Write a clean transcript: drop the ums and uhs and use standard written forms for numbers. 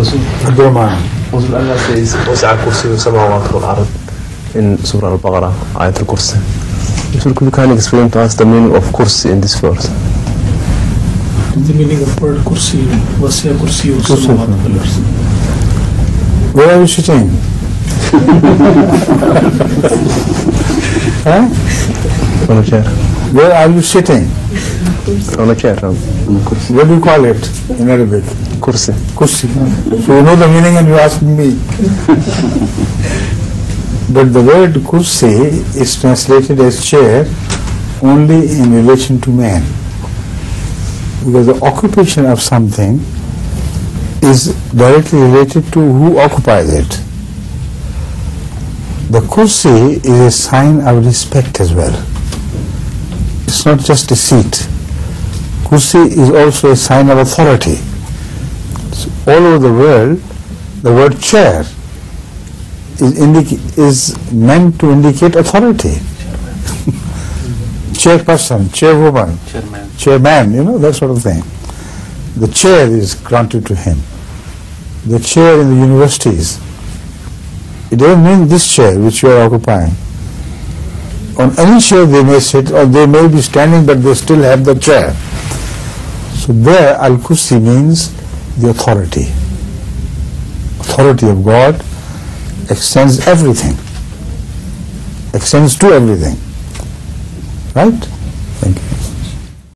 Allah says وسع كرسي السماوات والأرض in Surah Al-Baqarah, Ayat al-Kursi. Could you kindly explain to us the meaning of Kursi in this verse? The meaning of word Kursi, وسع كرسي السماوات والأرض. Where are you sitting? Huh? On a chair. Where are you sitting? On a chair. What do you call it in Arabic? Kursi. Kursi. So you know the meaning and you ask me. But the word kursi is translated as chair only in relation to man. Because the occupation of something is directly related to who occupies it. The kursi is a sign of respect as well. It's not just a seat. Kursi is also a sign of authority. So all over the world, the word chair is meant to indicate authority. Chairperson, chairwoman, chairman, that sort of thing. The chair is granted to him. The chair in the universities, it doesn't mean this chair which you are occupying. On any chair they may sit, or they may be standing, but they still have the chair. So there, Al-Kursi means the authority. Authority of God extends everything, extends to everything. Right? Thank you.